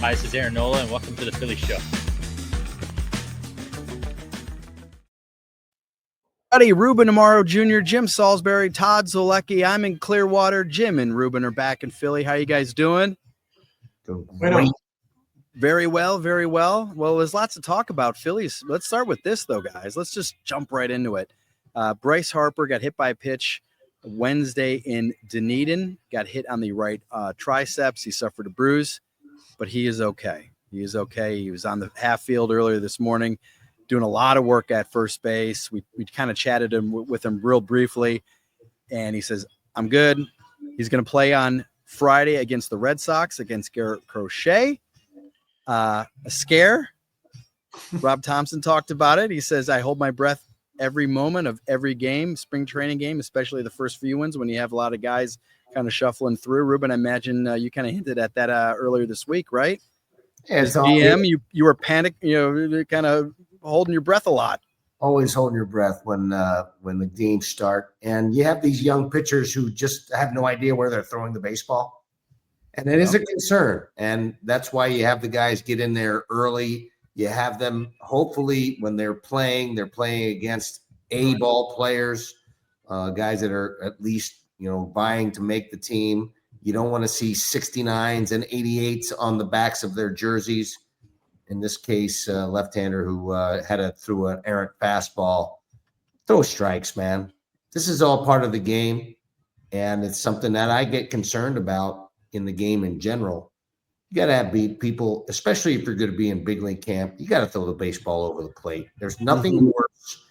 Hi, this is Aaron Nola, and welcome to the Phillies Show. Howdy, Ruben Amaro Jr., Jim Salisbury, Todd Zolecki. I'm in Clearwater. Jim and Ruben are back in Philly. How you guys doing? Great. Very well, very well. Well, there's lots to talk about. Phillies. Let's start with this, though, guys. Let's just jump right into it. Bryce Harper got hit by a pitch Wednesday in Dunedin, got hit on the right triceps. He suffered a bruise, but he is okay. He is okay. He was on the half field earlier this morning doing a lot of work at first base. We kind of chatted with him real briefly, and he says, I'm good. He's going to play on Friday against the Red Sox, against Garrett Crochet. A scare. Rob Thompson talked about it. He says, I hold my breath every moment of every game, spring training game, especially the first few ones when you have a lot of guys kind of shuffling through. Ruben, I imagine you kind of hinted at that earlier this week, right? As GM, you were panicked, kind of holding your breath a lot. Always holding your breath when the games start. And you have these young pitchers who just have no idea where they're throwing the baseball. And it is a concern. And that's why you have the guys get in there early. You have them, hopefully, when they're playing against A-ball players, guys that are at least, vying to make the team. You don't want to see 69s and 88s on the backs of their jerseys. In this case, left-hander who threw an errant fastball. Throw strikes, man. This is all part of the game, and it's something that I get concerned about in the game in general. You got to have people, especially if you're going to be in big league camp, you got to throw the baseball over the plate. There's nothing worse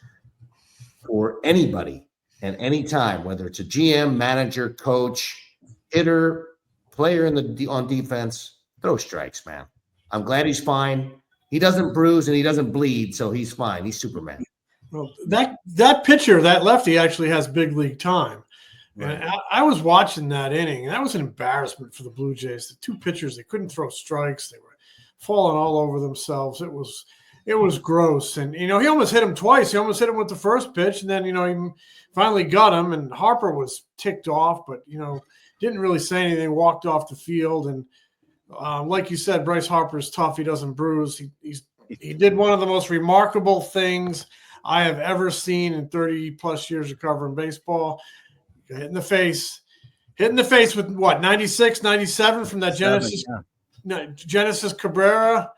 for anybody at any time, whether it's a GM, manager, coach, hitter, player on defense. Throw strikes, man. I'm glad he's fine. He doesn't bruise and he doesn't bleed, so he's fine. He's Superman. Well, that pitcher, that lefty, actually has big league time. Right. And I was watching that inning, and that was an embarrassment for the Blue Jays. The two pitchers, they couldn't throw strikes. They were falling all over themselves. It was gross. And, he almost hit him twice. He almost hit him with the first pitch, and then, he finally got him. And Harper was ticked off, but, didn't really say anything, walked off the field. And like you said, Bryce Harper is tough. He doesn't bruise. He did one of the most remarkable things I have ever seen in 30-plus years of covering baseball. Hit in the face with what, 96, 97 from that Genesis Cabrera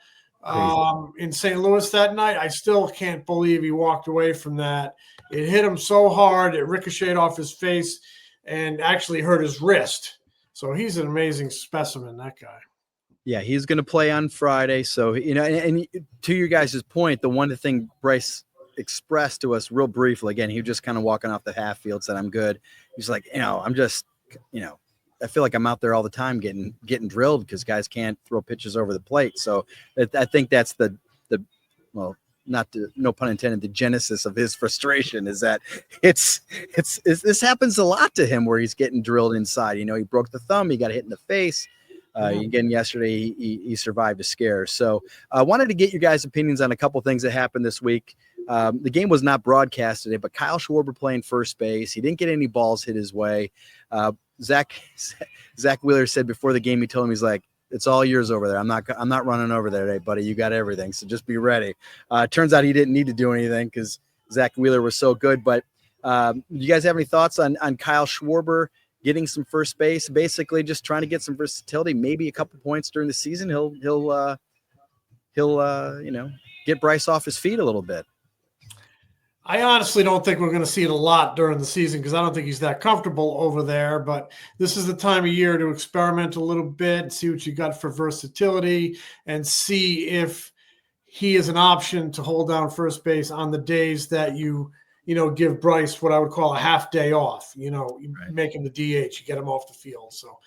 in St. Louis that night. I still can't believe he walked away from that. It hit him so hard, it ricocheted off his face and actually hurt his wrist. So he's an amazing specimen, that guy. Yeah, he's going to play on Friday. So, and to your guys' point, the one thing Bryce expressed to us real briefly, again, he was just kind of walking off the half field, said, I'm good. He's like, I'm just, I feel like I'm out there all the time getting drilled because guys can't throw pitches over the plate. So I think that's no pun intended, the genesis of his frustration is that it's this happens a lot to him where he's getting drilled inside. He broke the thumb, he got hit in the face. Again, yesterday he survived a scare. So I wanted to get your guys' opinions on a couple things that happened this week. The game was not broadcast today, but Kyle Schwarber playing first base. He didn't get any balls hit his way. Zack Wheeler said before the game, he told him, he's like, it's all yours over there. I'm not running over there today, buddy. You got everything. So just be ready. Turns out he didn't need to do anything because Zack Wheeler was so good. But you guys have any thoughts on Kyle Schwarber getting some first base, basically just trying to get some versatility, maybe a couple points during the season? He'll get Bryce off his feet a little bit. I honestly don't think we're going to see it a lot during the season because I don't think he's that comfortable over there. But this is the time of year to experiment a little bit, see what you got for versatility, and see if he is an option to hold down first base on the days that you give Bryce what I would call a half day off. You make him the DH, you get him off the field. So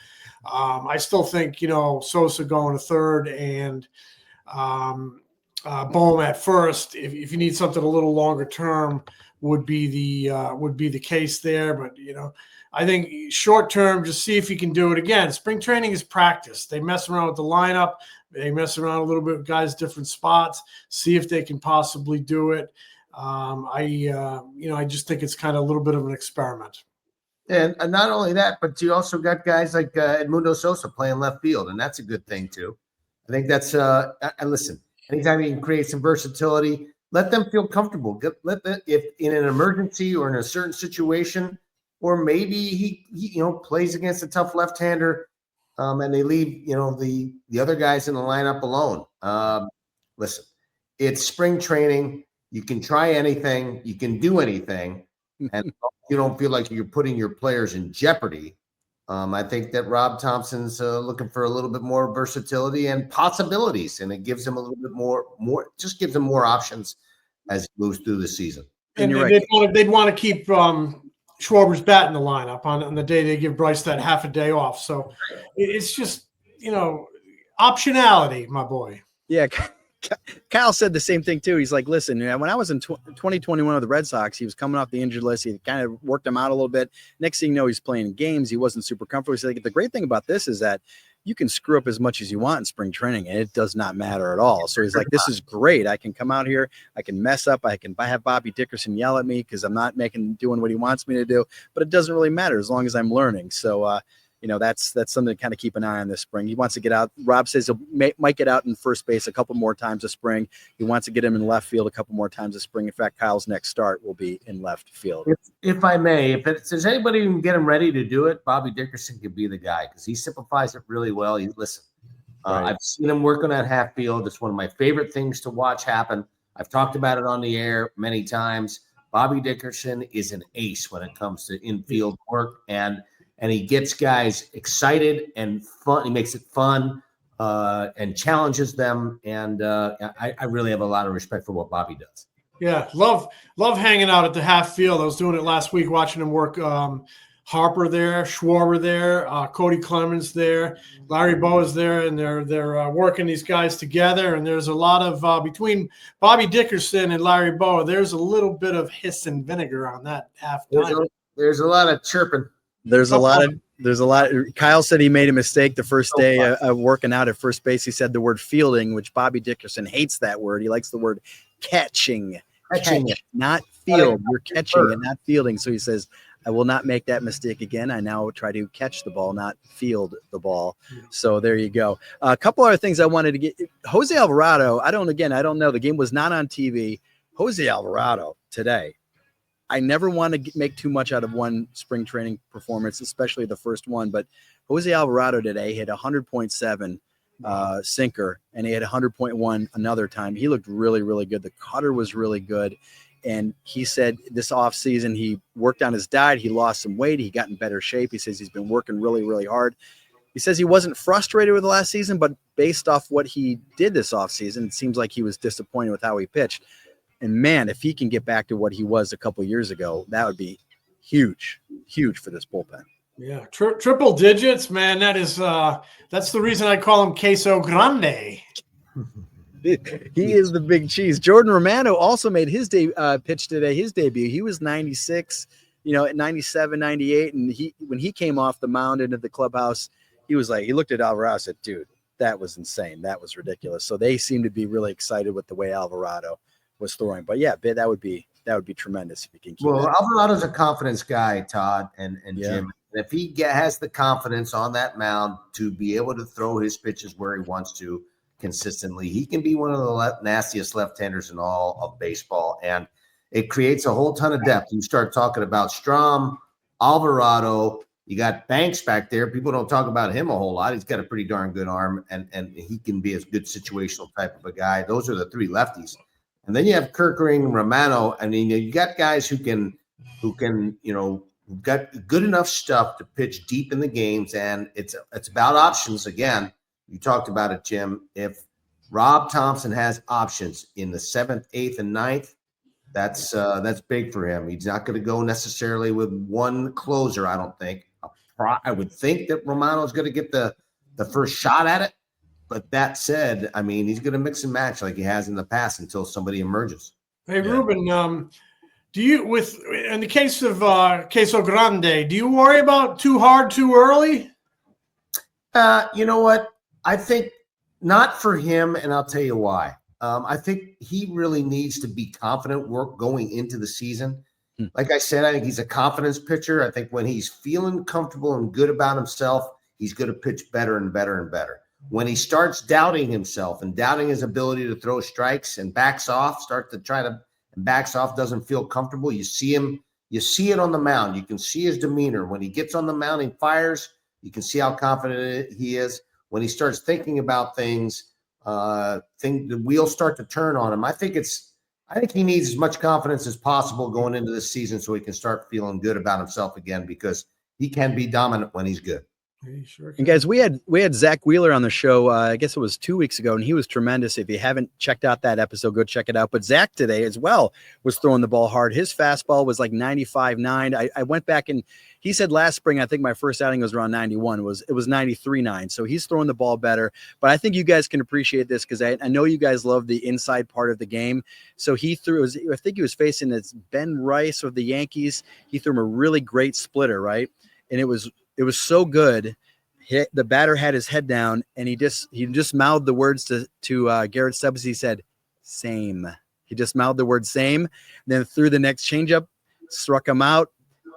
I still think, Sosa going to third and Bohm at first, if you need something a little longer term, would be the case there. But I think short term, just see if you can do it again. Spring training is practice. They mess around with the lineup. They mess around a little bit with guys' different spots. See if they can possibly do it. I just think it's kind of a little bit of an experiment. And not only that, but you also got guys like Edmundo Sosa playing left field, and that's a good thing too. I think that's listen. Anytime you can create some versatility, let them feel comfortable. If in an emergency or in a certain situation, or maybe he plays against a tough left-hander, and they leave the other guys in the lineup alone. Listen, it's spring training. You can try anything. You can do anything, and you don't feel like you're putting your players in jeopardy. I think that Rob Thompson's looking for a little bit more versatility and possibilities, and it gives him a little bit more just gives him more options as he moves through the season. And they'd want to keep Schwarber's bat in the lineup on the day they give Bryce that half a day off. So it's just, optionality, my boy. Yeah. Kyle said the same thing too. He's like, listen, when I was in 2021 with the Red Sox, he was coming off the injured list. He kind of worked him out a little bit. Next thing you know, he's playing games. He wasn't super comfortable. He's like, the great thing about this is that you can screw up as much as you want in spring training, and it does not matter at all. So he's like, this is great. I can come out here. I can mess up. I have Bobby Dickerson yell at me because I'm not doing what he wants me to do, but it doesn't really matter as long as I'm learning. So, that's something to kind of keep an eye on this spring. He wants to get out. Rob says he might get out in first base a couple more times this spring. He wants to get him in left field a couple more times this spring. In fact, Kyle's next start will be in left field. If I may, if there's anybody who can get him ready to do it, Bobby Dickerson could be the guy because he simplifies it really well. Right. I've seen him work on that half field. It's one of my favorite things to watch happen. I've talked about it on the air many times. Bobby Dickerson is an ace when it comes to infield work, and he gets guys excited and fun. He makes it fun and challenges them. And I really have a lot of respect for what Bobby does. Yeah, love hanging out at the half field. I was doing it last week, watching him work. Harper there, Schwarber there, Cody Clemens there, Larry Bow is there, and they're working these guys together. And there's a lot of between Bobby Dickerson and Larry Bow, there's a little bit of hiss and vinegar on that half time. There's a lot of chirping. There's a lot. Kyle said he made a mistake the first day of working out at first base. He said the word fielding, which Bobby Dickerson hates that word. He likes the word catching, not field. You're catching and not fielding. So he says, I will not make that mistake again. I now try to catch the ball, not field the ball. So there you go. A couple other things I wanted to get. José Alvarado, I don't know. The game was not on TV. José Alvarado today. I never want to make too much out of one spring training performance, especially the first one. But José Alvarado today hit 100.7 sinker, and he had 100.1 another time. He looked really, really good. The cutter was really good. And he said this offseason he worked on his diet. He lost some weight. He got in better shape. He says he's been working really, really hard. He says he wasn't frustrated with the last season, but based off what he did this offseason, it seems like he was disappointed with how he pitched. And man, if he can get back to what he was a couple of years ago, that would be huge for this bullpen. Yeah, triple digits, man. That's the reason I call him Queso Grande. He is the big cheese. Jordan Romano also made his pitch today, his debut. He was 96, at 97, 98. And when he came off the mound into the clubhouse, he looked at Alvarado and said, dude, that was insane. That was ridiculous. So they seem to be really excited with the way Alvarado was throwing. But yeah, that would be tremendous if he can keep that. Alvarado's a confidence guy, Todd and Jim. And if he has the confidence on that mound to be able to throw his pitches where he wants to consistently, he can be one of the nastiest left-handers in all of baseball. And it creates a whole ton of depth. You start talking about Strom, Alvarado, you got Banks back there. People don't talk about him a whole lot. He's got a pretty darn good arm, and he can be a good situational type of a guy. Those are the three lefties. And then you have Kirkering, Romano. I mean, you got guys who got good enough stuff to pitch deep in the games, and it's about options again. You talked about it, Jim. If Rob Thompson has options in the 7th, 8th, and 9th, that's big for him. He's not going to go necessarily with one closer, I don't think. I would think that Romano's going to get the first shot at it. But that said, I mean, he's going to mix and match like he has in the past until somebody emerges. Hey, yeah. Ruben, in the case of Queso Grande, do you worry about too hard, too early? You know what? I think not for him, and I'll tell you why. I think he really needs to be confident going into the season. Like I said, I think he's a confidence pitcher. I think when he's feeling comfortable and good about himself, he's going to pitch better and better and better. when he starts doubting himself and doubting his ability to throw strikes and backs off, backs off, doesn't feel comfortable. You see it on the mound. You can see his demeanor. When he gets on the mound and fires, you can see how confident he is. When he starts thinking about things, the wheels start to turn on him. I think he needs as much confidence as possible going into this season so he can start feeling good about himself again, because he can be dominant when he's good. Sure. And guys, we had Zack Wheeler on the show. I guess it was 2 weeks ago, and he was tremendous. If you haven't checked out that episode, go check it out. But Zack today as well was throwing the ball hard. His fastball was like 95.9. I went back and he said last spring, I think my first outing was around 91. It was 93.9. So he's throwing the ball better. But I think you guys can appreciate this because I know you guys love the inside part of the game. So I think he was facing this Ben Rice of the Yankees. He threw him a really great splitter, right? And it was so good. The batter had his head down, and he just mouthed the words to Garrett Stubbs. He said, "Same." He just mouthed the word "same," then threw the next changeup, struck him out,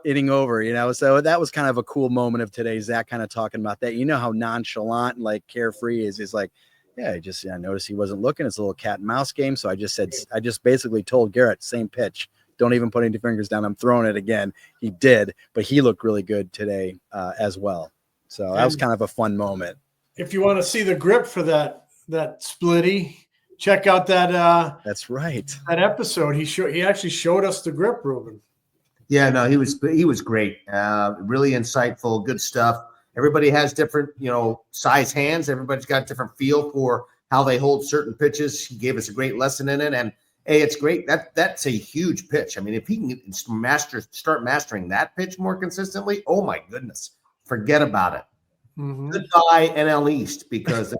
inning over. So that was kind of a cool moment of today. Zach kind of talking about that. You know how nonchalant and like carefree is. He's like, "Yeah, I noticed he wasn't looking. It's a little cat and mouse game." So I just basically told Garrett, "Same pitch. Don't even put any fingers down. I'm throwing it again." He did, but he looked really good today as well. So that was kind of a fun moment. If you want to see the grip for that splitty, check out that. That's right. That episode. He actually showed us the grip, Ruben. Yeah, no, he was great. Really insightful, good stuff. Everybody has different, size hands. Everybody's got a different feel for how they hold certain pitches. He gave us a great lesson in it, and hey, it's great. That's a huge pitch. I mean, if he can start mastering that pitch more consistently, oh my goodness, forget about it. Mm-hmm. Goodbye NL East, because the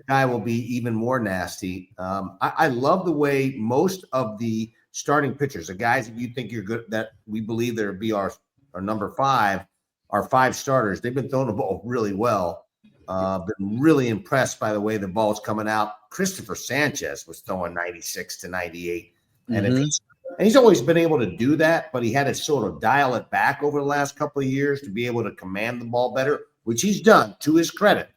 guy will be even more nasty. I love the way most of the starting pitchers, the guys that you think you're good, that we believe there be our number 5, our 5 starters, they've been throwing the ball really well. Been really impressed by the way the ball's coming out. Christopher Sanchez was throwing 96 to 98. And he's always been able to do that, but he had to sort of dial it back over the last couple of years to be able to command the ball better, which he's done to his credit.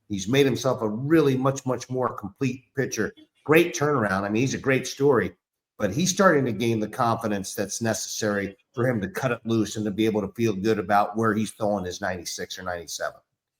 He's made himself a really much, much more complete pitcher. Great turnaround. I mean, he's a great story, but he's starting to gain the confidence that's necessary for him to cut it loose and to be able to feel good about where he's throwing his 96 or 97.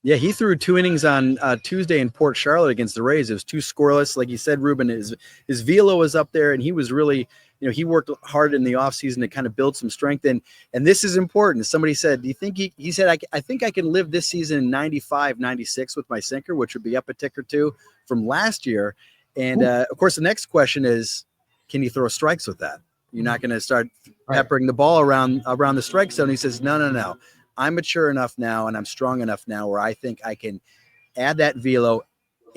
Yeah, he threw 2 innings on Tuesday in Port Charlotte against the Rays. It was 2 scoreless. Like you said, Ruben, his velo was up there, and he was really, he worked hard in the offseason to kind of build some strength. And this is important. Somebody said, do you think he said, I think I can live this season in 95, 96 with my sinker, which would be up a tick or 2 from last year. And of course, the next question is, can you throw strikes with that? You're not going to start peppering the ball around the strike zone. He says, no. I'm mature enough now and I'm strong enough now where I think I can add that velo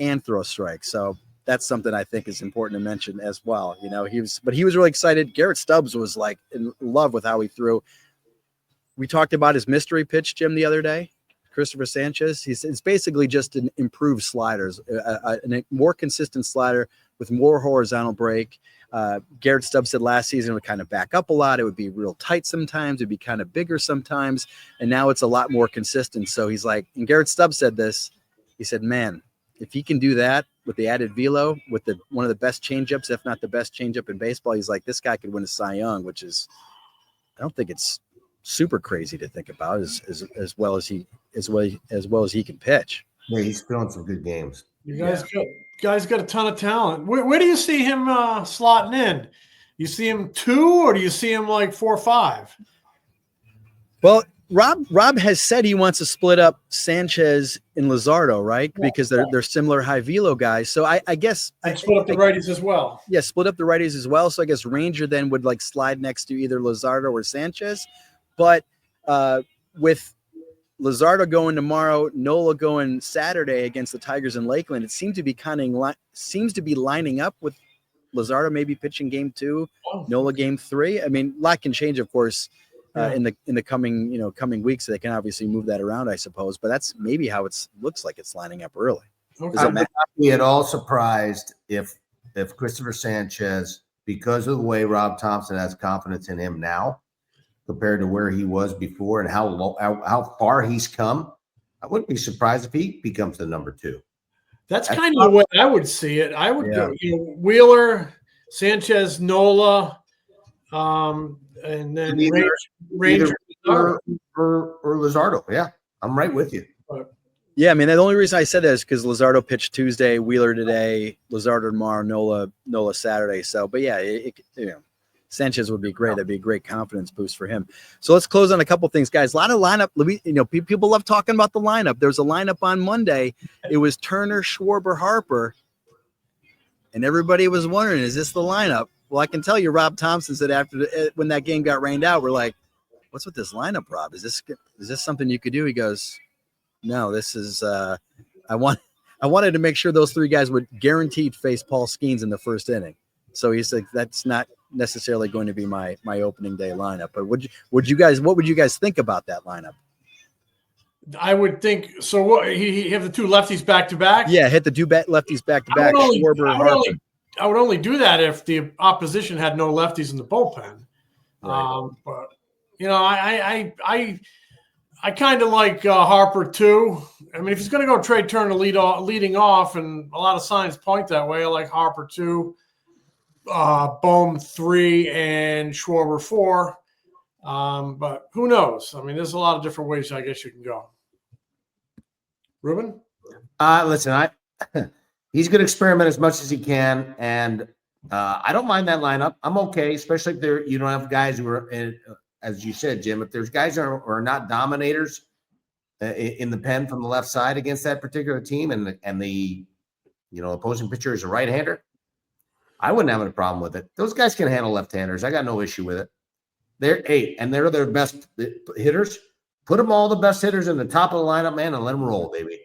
and throw strikes. So that's something I think is important to mention as well. He was really excited. Garrett Stubbs was like in love with how he threw. We talked about his mystery pitch, Jim, the other day, Christopher Sanchez. It's basically just an improved sliders, a more consistent slider with more horizontal break. Garrett Stubbs said last season it would kind of back up a lot. It would be real tight sometimes. It'd be kind of bigger sometimes. And now it's a lot more consistent. So he's like, and Garrett Stubbs said this, he said, man, if he can do that with the added velo, with one of the best changeups, if not the best changeup in baseball, he's like, this guy could win a Cy Young, which is, I don't think it's super crazy to think about as well as he can pitch. Yeah, he's throwing some good games. You guys got a ton of talent. Where do you see him slotting in? You see him 2, or do you see him like 4 or 5? Well, Rob has said he wants to split up Sanchez and Luzardo, right? Because they're similar high velo guys. So I guess split up the righties as well. Yeah, split up the righties as well. So I guess Ranger then would like slide next to either Luzardo or Sanchez. But with Luzardo going tomorrow, Nola going Saturday against the Tigers in Lakeland, it seems to be lining up with Luzardo maybe pitching game 2, Nola game 3. I mean, a lot can change, of course, in the coming weeks. So they can obviously move that around, I suppose. But that's maybe how it looks like it's lining up early. Okay. I would not be at all surprised if Christopher Sanchez, because of the way Rob Thompson has confidence in him now, compared to where he was before and how far he's come, I wouldn't be surprised if he becomes the number 2. That's kind of the way I would see it. I would go, Wheeler, Sanchez, Nola, and then Ranger or Luzardo. Yeah, I'm right with you. Yeah, I mean, the only reason I said that is because Luzardo pitched Tuesday, Wheeler today, Luzardo tomorrow, Nola Saturday. So, but yeah, Sanchez would be great. That'd be a great confidence boost for him. So let's close on a couple things, guys. A lot of lineup. People love talking about the lineup. There's a lineup on Monday. It was Turner, Schwarber, Harper, and everybody was wondering, is this the lineup? Well, I can tell you, Rob Thompson said when that game got rained out, we're like, what's with this lineup, Rob? Is this something you could do? He goes, no, this is I wanted to make sure those three guys would guaranteed face Paul Skeens in the first inning. So he said that's not necessarily going to be my opening day lineup. But what would you guys think about that lineup? I would think so. What he have the two lefties back to back? Yeah, hit the two lefties back to back. Schwarber, Harper. I would only do that if the opposition had no lefties in the bullpen. Right. But I kind of like Harper too. I mean, if he's going to go Trey Turner leading off, and a lot of signs point that way, I like Harper 2, Bohm 3, and Schwarber 4. But who knows? I mean, there's a lot of different ways I guess you can go. Ruben? Listen, he's going to experiment as much as he can, and I don't mind that lineup. I'm okay, especially if you don't have guys who are as you said, Jim, if there's guys who are not dominators in the pen from the left side against that particular team, and the opposing pitcher is a right-hander, I wouldn't have a problem with it. Those guys can handle left-handers. I got no issue with it. They're their best hitters. Put them all the best hitters in the top of the lineup, man, and let them roll, baby.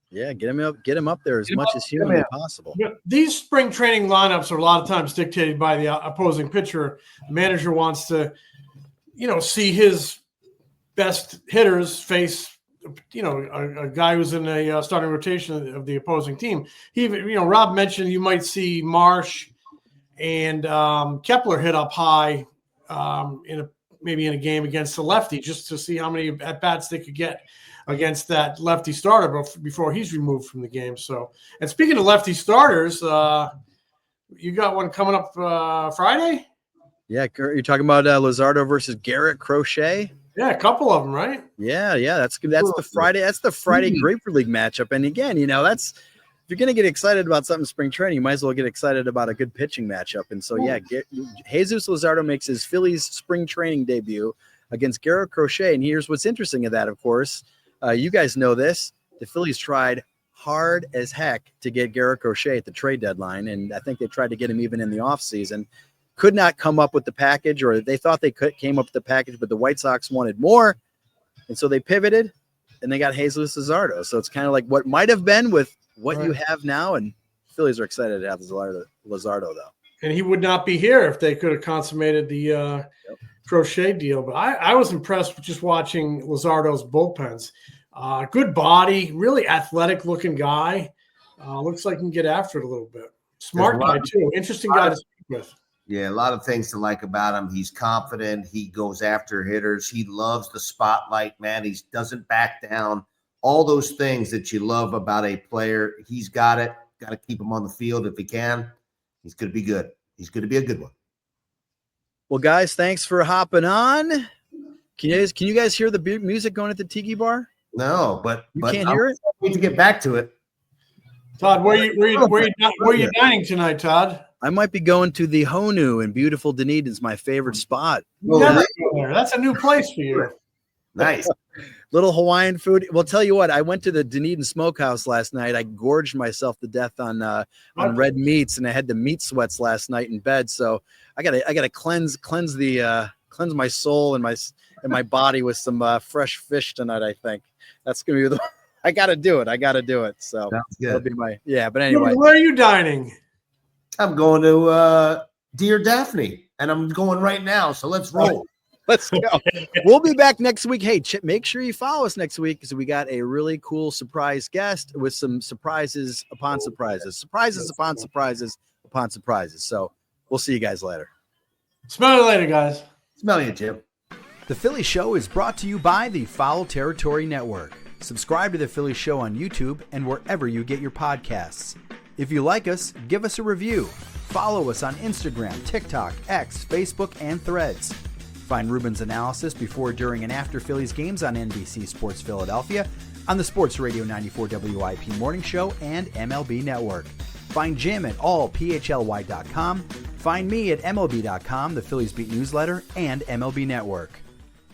Yeah, get them up there as much as humanly possible. Yeah, these spring training lineups are a lot of times dictated by the opposing pitcher. The manager wants to see his best hitters face, a guy who's in a starting rotation of the opposing team. Rob mentioned you might see Marsh and Kepler hit up high maybe in a game against the lefty, just to see how many at bats they could get against that lefty starter before he's removed from the game. So, and speaking of lefty starters, you got one coming up Friday. Yeah, you're talking about Luzardo versus Garrett Crochet. Yeah, a couple of them, right? Yeah, that's the Friday. That's the Friday Grapefruit League matchup. And again, if you're going to get excited about something spring training, you might as well get excited about a good pitching matchup. And so, Jesus Luzardo makes his Phillies spring training debut against Garrett Crochet. And here's what's interesting of that, of course. You guys know this. The Phillies tried hard as heck to get Garrett Crochet at the trade deadline, and I think they tried to get him even in the offseason. Could not come up with the package, or they thought they came up with the package, but the White Sox wanted more, and so they pivoted, and they got Jesus Luzardo. So it's kind of like what might have been with what you have now, and Phillies are excited to have Luzardo, though. And he would not be here if they could have consummated the Crochet deal. But I was impressed with just watching Luzardo's bullpens. Good body, really athletic-looking guy. Looks like he can get after it a little bit. Smart guy, too. Interesting guy to speak with. Yeah, a lot of things to like about him. He's confident. He goes after hitters. He loves the spotlight, man. He doesn't back down. All those things that you love about a player, he's got it. Got to keep him on the field if he can. He's going to be good. He's going to be a good one. Well, guys, thanks for hopping on. Can you guys hear the music going at the Tiki Bar? No, but you can't hear it? I need to get back to it. Todd, where are you dining tonight, Todd? I might be going to the Honu in beautiful Dunedin's my favorite spot. That's a new place for you. Nice. Little Hawaiian food. Well, tell you what, I went to the Dunedin Smokehouse last night. I gorged myself to death on red meats, and I had the meat sweats last night in bed. So I gotta cleanse my soul and my body with some fresh fish tonight. I think that's gonna be I gotta do it. So that'll be but anyway. Where are you dining? I'm going to Dear Daphne, and I'm going right now. So let's roll. Let's go. We'll be back next week. Hey, make sure you follow us next week because we got a really cool surprise guest with some surprises upon surprises, surprises upon surprises upon surprises. So we'll see you guys later. Smell you later, guys. Smell you, Jim. The Philly Show is brought to you by the Foul Territory Network. Subscribe to The Phillies Show on YouTube and wherever you get your podcasts. If you like us, give us a review. Follow us on Instagram, TikTok, X, Facebook, and Threads. Find Ruben's analysis before, during, and after Phillies games on NBC Sports Philadelphia, on the Sports Radio 94 WIP Morning Show, and MLB Network. Find Jim at allphly.com. Find me at MLB.com, the Phillies Beat newsletter, and MLB Network.